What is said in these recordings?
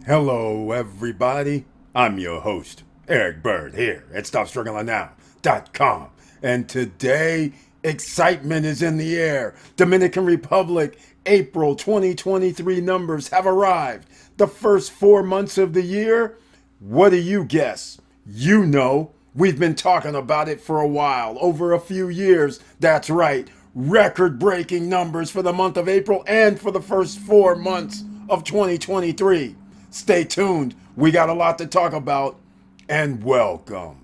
Hello, everybody. I'm your host, Eric Bird, here at StopStrugglingNow.com. And today, excitement is in the air. Dominican Republic, April 2023 numbers have arrived. The first 4 months of the year, what do you guess? You know, we've been talking about it for a while, over a few years. That's right, record-breaking numbers for the month of April and for the first 4 months of 2023. Stay tuned. We got a lot to talk about. And welcome.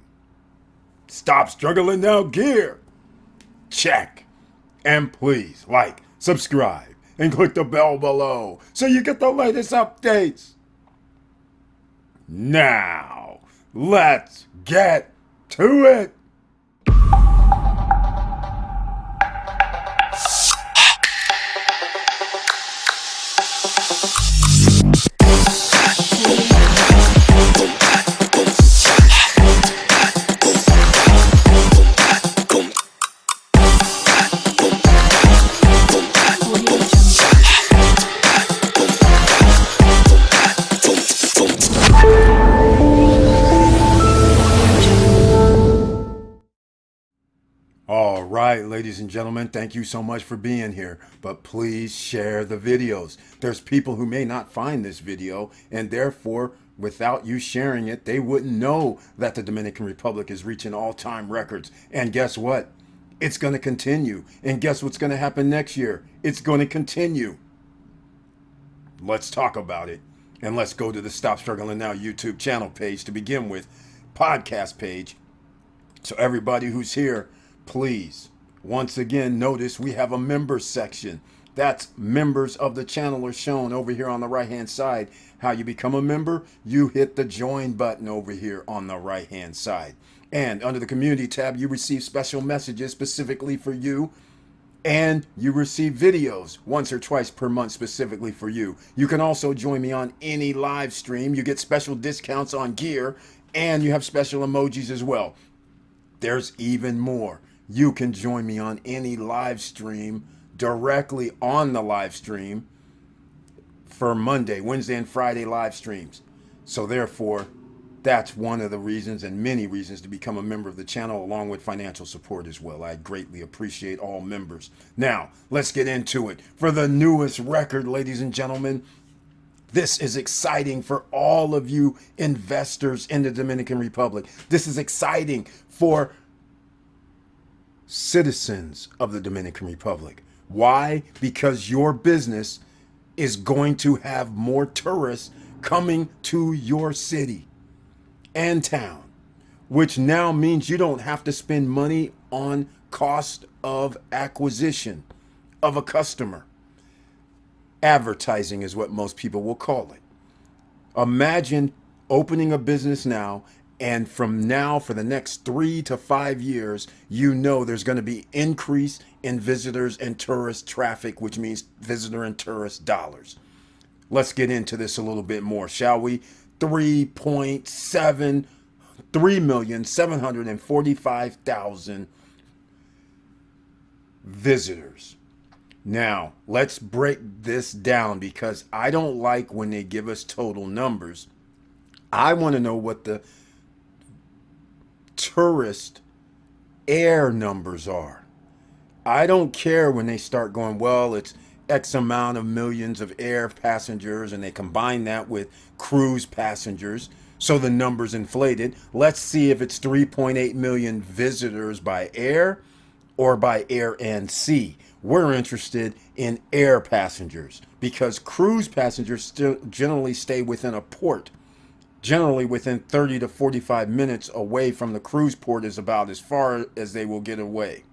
Stop Struggling Now gear. Check. And please like, subscribe, and click the bell below so you get the latest updates. Now, let's get to it. All right, ladies and gentlemen, thank you so much for being here. But please share the videos. There's people who may not find this video, and therefore, without you sharing it, they wouldn't know that the Dominican Republic is reaching all-time records. And guess what? It's going to continue. And guess what's going to happen next year? It's going to continue. Let's talk about it. And let's go to the Stop Struggling Now YouTube channel page to begin with, podcast page. So everybody who's here, please, once again, notice we have a members section. That's members of the channel are shown over here on the right hand side. How you become a member? You hit the join button over here on the right hand side. And under the community tab, you receive special messages specifically for you. And you receive videos once or twice per month specifically for you. You can also join me on any live stream. You get special discounts on gear, and you have special emojis as well. There's even more. You can join me on any live stream directly on the live stream for Monday, Wednesday, and Friday live streams. So therefore, that's one of the reasons and many reasons to become a member of the channel, along with financial support as well. I greatly appreciate all members. Now, let's get into it. For the newest record, ladies and gentlemen, this is exciting for all of you investors in the Dominican Republic. This is exciting for citizens of the Dominican Republic. Why? Because your business is going to have more tourists coming to your city and town, which now means you don't have to spend money on cost of acquisition of a customer. Advertising is what most people will call it. Imagine opening a business now, and from now for the next 3 to 5 years, you know there's going to be increase in visitors and tourist traffic, which means visitor and tourist dollars. Let's get into this a little bit more, shall we? 3,745,000 visitors. Now, let's break this down because I don't like when they give us total numbers. I want to know what the tourist air numbers are. I don't care when they start going, well, it's X amount of millions of air passengers, and they combine that with cruise passengers, so the number's inflated. Let's see if it's 3.8 million visitors by air or by air and sea. We're interested in air passengers because cruise passengers still generally stay within a port. Generally within 30 to 45 minutes away from the cruise port is about as far as they will get away,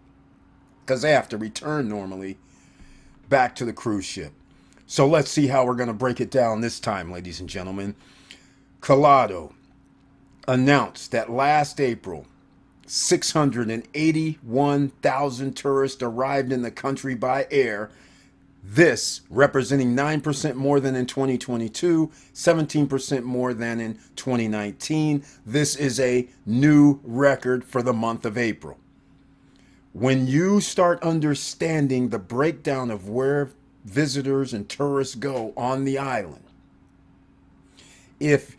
because they have to return normally back to the cruise ship. So let's see how we're going to break it down this time, ladies and gentlemen. Colado announced that last April, 681,000 tourists arrived in the country by air. This representing 9% more than in 2022, 17% more than in 2019. This is a new record for the month of April. When you start understanding the breakdown of where visitors and tourists go on the island, If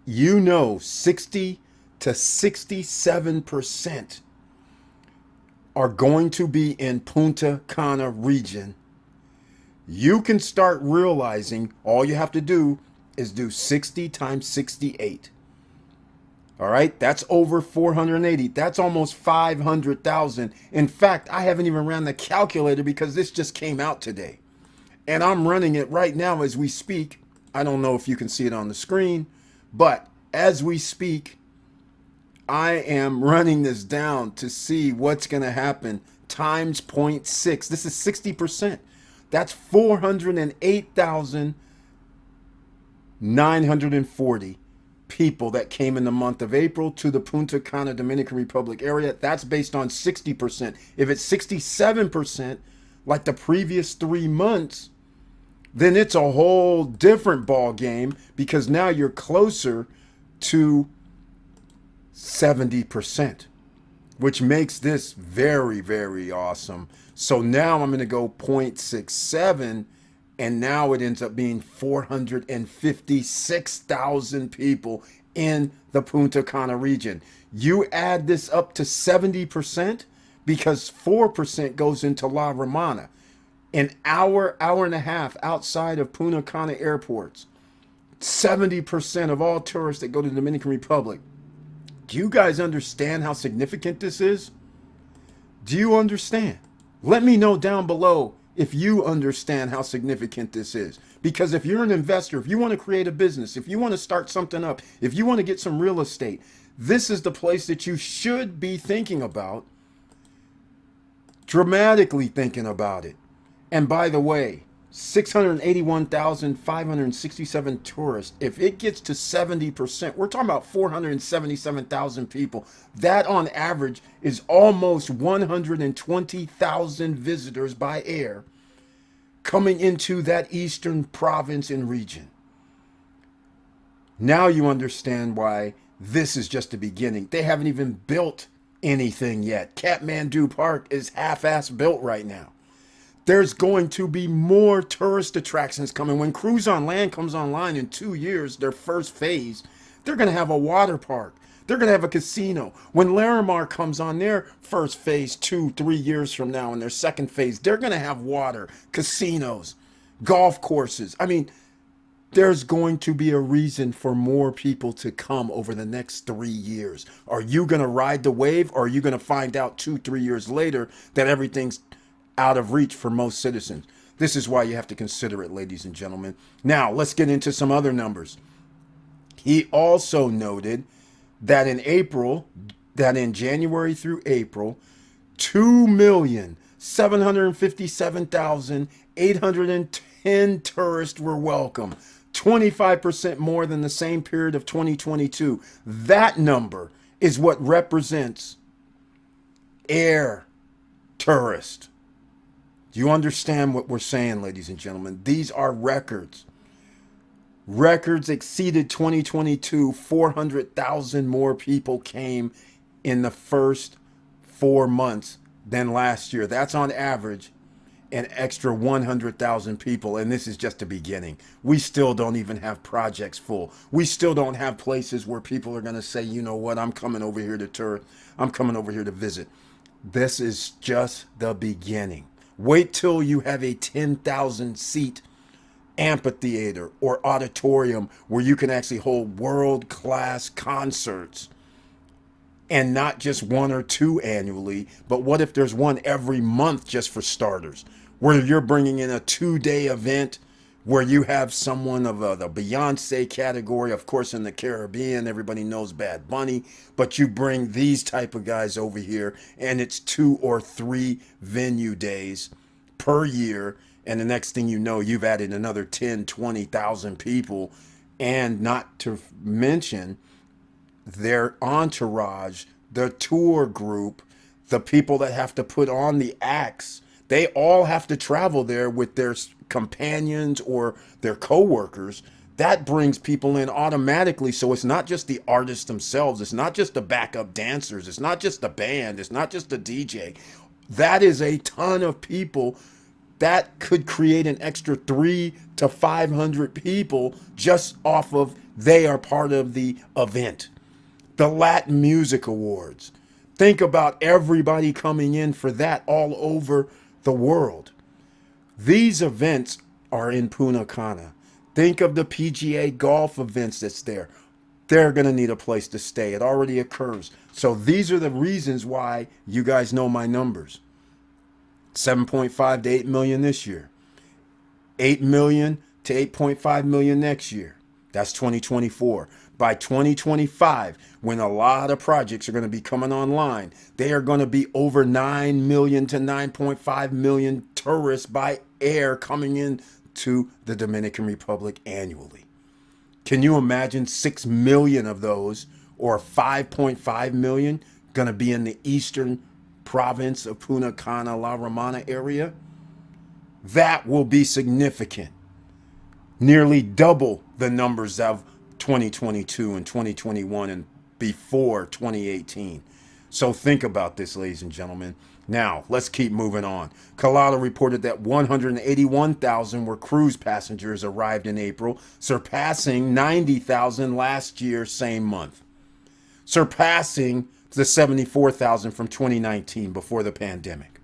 you know 60 to 67% are going to be in Punta Cana region, you can start realizing all you have to do is do 60 times 68. All right, that's over 480. That's almost 500,000. In fact, I haven't even ran the calculator because this just came out today. And I'm running it right now as we speak. I don't know if you can see it on the screen, but as we speak, I am running this down to see what's going to happen times 0.6. This is 60%. That's 408,940 people that came in the month of April to the Punta Cana, Dominican Republic area. That's based on 60%. If it's 67%, like the previous 3 months, then it's a whole different ball game, because now you're closer to 70%, which makes this very, very awesome. So now I'm going to go 0.67, and now it ends up being 456,000 people in the Punta Cana region. You add this up to 70%, because 4% goes into La Romana. An hour, hour and a half outside of Punta Cana airports. 70% of all tourists that go to the Dominican Republic. Do you guys understand how significant this is? Do you understand? Let me know down below if you understand how significant this is. Because if you're an investor, if you want to create a business, if you want to start something up, if you want to get some real estate, this is the place that you should be thinking about, dramatically thinking about it. And by the way, 681,567 tourists. If it gets to 70%, we're talking about 477,000 people. That on average is almost 120,000 visitors by air coming into that eastern province and region. Now you understand why this is just the beginning. They haven't even built anything yet. Kathmandu Park is half-ass built right now. There's going to be more tourist attractions coming. When Cruise on Land comes online in 2 years, their first phase, they're going to have a water park. They're going to have a casino. When Larimar comes on their first phase 2-3 years from now, in their second phase, they're going to have water, casinos, golf courses. I mean, there's going to be a reason for more people to come over the next 3 years. Are you going to ride the wave, or are you going to find out 2-3 years later that everything's out of reach for most citizens? This is why you have to consider it, ladies and gentlemen. Now, let's get into some other numbers. He also noted that in January through April, 2,757,810 tourists were welcome. 25% more than the same period of 2022. That number is what represents air tourist. Do you understand what we're saying, ladies and gentlemen? These are records. Records exceeded 2022. 400,000 more people came in the first 4 months than last year. That's on average an extra 100,000 people. And this is just the beginning. We still don't even have projects full. We still don't have places where people are going to say, you know what, I'm coming over here to tour. I'm coming over here to visit. This is just the beginning. Wait till you have a 10,000 seat amphitheater or auditorium where you can actually hold world-class concerts, and not just 1 or 2 annually, but what if there's one every month, just for starters, where you're bringing in a 2-day event where you have someone of the Beyonce category. Of course, in the Caribbean, everybody knows Bad Bunny, but you bring these type of guys over here, and it's 2 or 3 venue days per year. And the next thing you know, you've added another 10, 20,000 people, and not to mention their entourage, the tour group, the people that have to put on the acts. They all have to travel there with their companions or their co-workers. That brings people in automatically. So it's not just the artists themselves. It's not just the backup dancers. It's not just the band. It's not just the DJ. That is a ton of people. That could create an extra 300 to 500 people just off of They are part of the event. The Latin Music Awards. Think about everybody coming in for that all over the world. These events are in Punta Cana. Think of the PGA golf events that's there. They're going to need a place to stay. It already occurs. So these are the reasons why you guys know my numbers. 7.5 to 8 million this year. 8 million to 8.5 million next year. That's 2024. By 2025, when a lot of projects are going to be coming online, they are going to be over 9 million to 9.5 million tourists by air coming in to the Dominican Republic annually. Can you imagine 6 million of those, or 5.5 million, going to be in the eastern province of Punta Cana, La Romana area? That will be significant. Nearly double the numbers of 2022 and 2021 and before 2018. So think about this, ladies and gentlemen. Now, let's keep moving on. Kalala reported that 181,000 were cruise passengers arrived in April, surpassing 90,000 last year, same month. Surpassing the 74,000 from 2019 before the pandemic.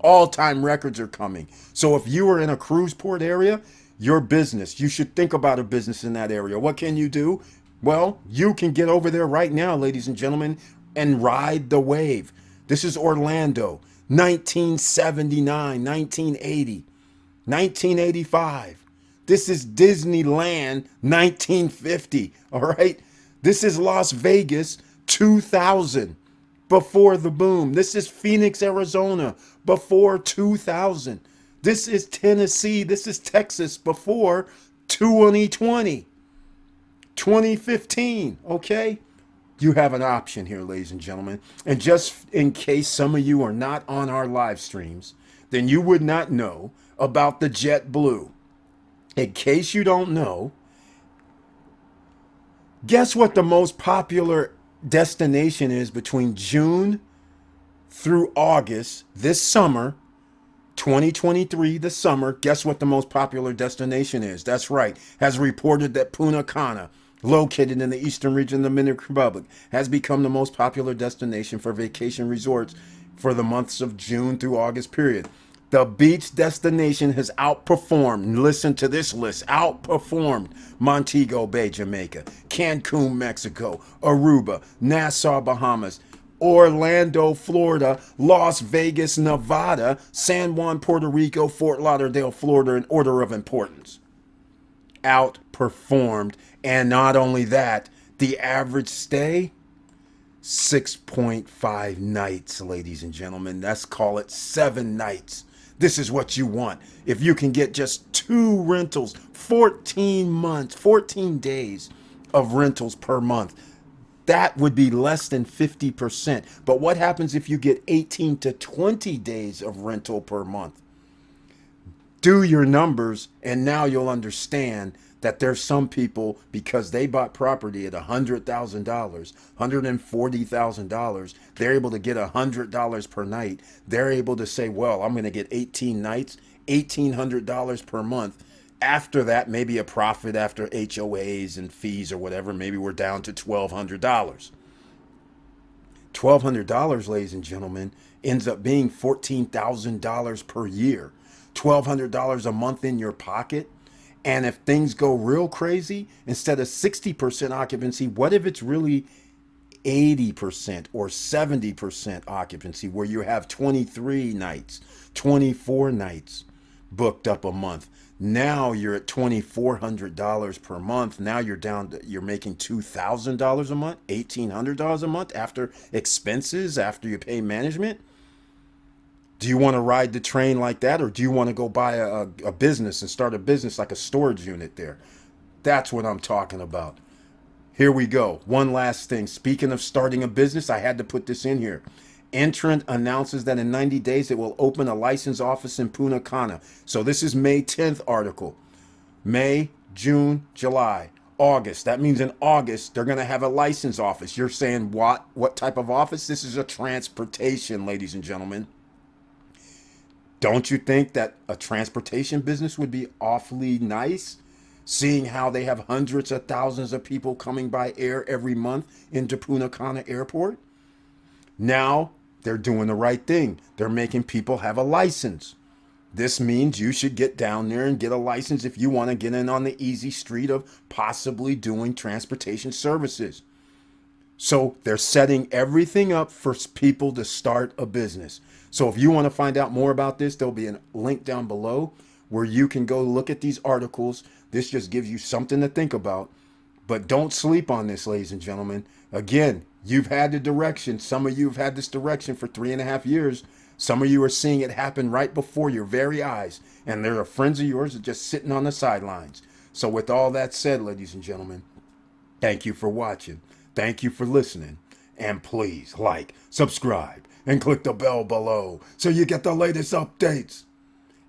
All-time records are coming. So if you are in a cruise port area, your business, you should think about a business in that area. What can you do? Well, you can get over there right now, ladies and gentlemen, and ride the wave. This is Orlando, 1979, 1980, 1985. This is Disneyland, 1950, all right? This is Las Vegas, 2000, before the boom. This is Phoenix, Arizona, before 2000. This is Tennessee, this is Texas, before 2020, 2015, okay? You have an option here, ladies and gentlemen. And just in case some of you are not on our live streams, then you would not know about the JetBlue. In case you don't know, guess what the most popular destination is between June through August this summer, 2023, the summer? Guess what the most popular destination is? That's right. Has reported that Punta Cana, located in the eastern region of the Dominican Republic, has become the most popular destination for vacation resorts for the months of June through August period. The beach destination has outperformed, listen to this list, outperformed Montego Bay, Jamaica, Cancun, Mexico, Aruba, Nassau, Bahamas, Orlando, Florida, Las Vegas, Nevada, San Juan, Puerto Rico, Fort Lauderdale, Florida, in order of importance. Outperformed. And not only that, the average stay, 6.5 nights, ladies and gentlemen. Let's call it 7 nights. This is what you want. If you can get just 2 rentals, 14 days of rentals per month, that would be less than 50%. But what happens if you get 18 to 20 days of rental per month? Do your numbers, and now you'll understand that there's some people, because they bought property at $100,000, $140,000, they're able to get $100 per night. They're able to say, well, I'm going to get 18 nights, $1,800 per month. After that, maybe a profit after HOAs and fees or whatever, maybe we're down to $1,200. $1,200, ladies and gentlemen, ends up being $14,000 per year. $1,200 a month in your pocket. And if things go real crazy, instead of 60% occupancy, what if it's really 80% or 70% occupancy, where you have 23 nights, 24 nights booked up a month? Now you're at $2,400 per month. Now you're down to, you're making $2,000 a month, $1,800 a month after expenses, after you pay management. Do you want to ride the train like that, or do you want to go buy a business and start a business like a storage unit there? That's what I'm talking about. Here we go. One last thing. Speaking of starting a business, I had to put this in here. Entrant announces that in 90 days it will open a license office in Punta Cana. So this is May 10th article. May, June, July, August. That means in August they're going to have a license office. You're saying what? What type of office? This is a transportation, ladies and gentlemen. Don't you think that a transportation business would be awfully nice? seeing how they have hundreds of thousands of people coming by air every month into Punta Cana Airport. Now they're doing the right thing. They're making people have a license. This means you should get down there and get a license if you want to get in on the easy street of possibly doing transportation services. So they're setting everything up for people to start a business. So if you want to find out more about this, there'll be a link down below where you can go look at these articles. This just gives you something to think about. But don't sleep on this, ladies and gentlemen. Again, you've had the direction. Some of you have had this direction for 3.5 years. Some of you are seeing it happen right before your very eyes. And there are friends of yours that are just sitting on the sidelines. So with all that said, ladies and gentlemen, thank you for watching. Thank you for listening. And please like, subscribe, and click the bell below so you get the latest updates.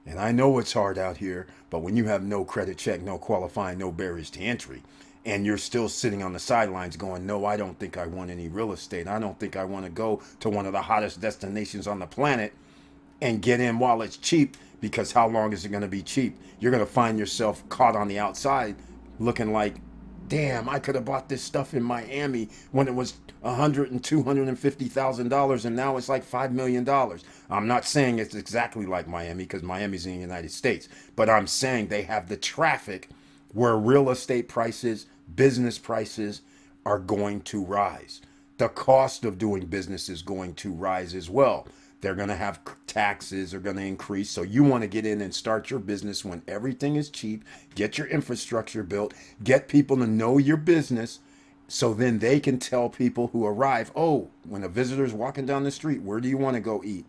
And I know it's hard out here, but when you have no credit check, no qualifying, no barriers to entry, and you're still sitting on the sidelines going, no, I don't think I want any real estate. I don't think I want to go to one of the hottest destinations on the planet and get in while it's cheap, because how long is it going to be cheap? You're going to find yourself caught on the outside looking like, damn, I could have bought this stuff in Miami when it was $100,000 and $250,000, and now it's like $5 million. I'm not saying it's exactly like Miami, because Miami's in the United States, but I'm saying they have the traffic where real estate prices, business prices are going to rise. The cost of doing business is going to rise as well. They're going to have taxes are going to increase. So you want to get in and start your business when everything is cheap, get your infrastructure built, get people to know your business, so then they can tell people who arrive, oh, when a visitor's walking down the street, where do you want to go eat?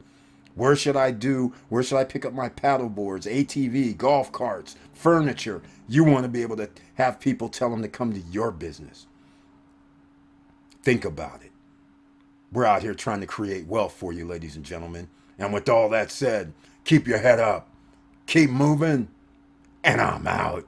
Where should I pick up my paddle boards, ATV, golf carts, furniture? You want to be able to have people tell them to come to your business. Think about it. We're out here trying to create wealth for you, ladies and gentlemen. And with all that said, keep your head up, keep moving, and I'm out.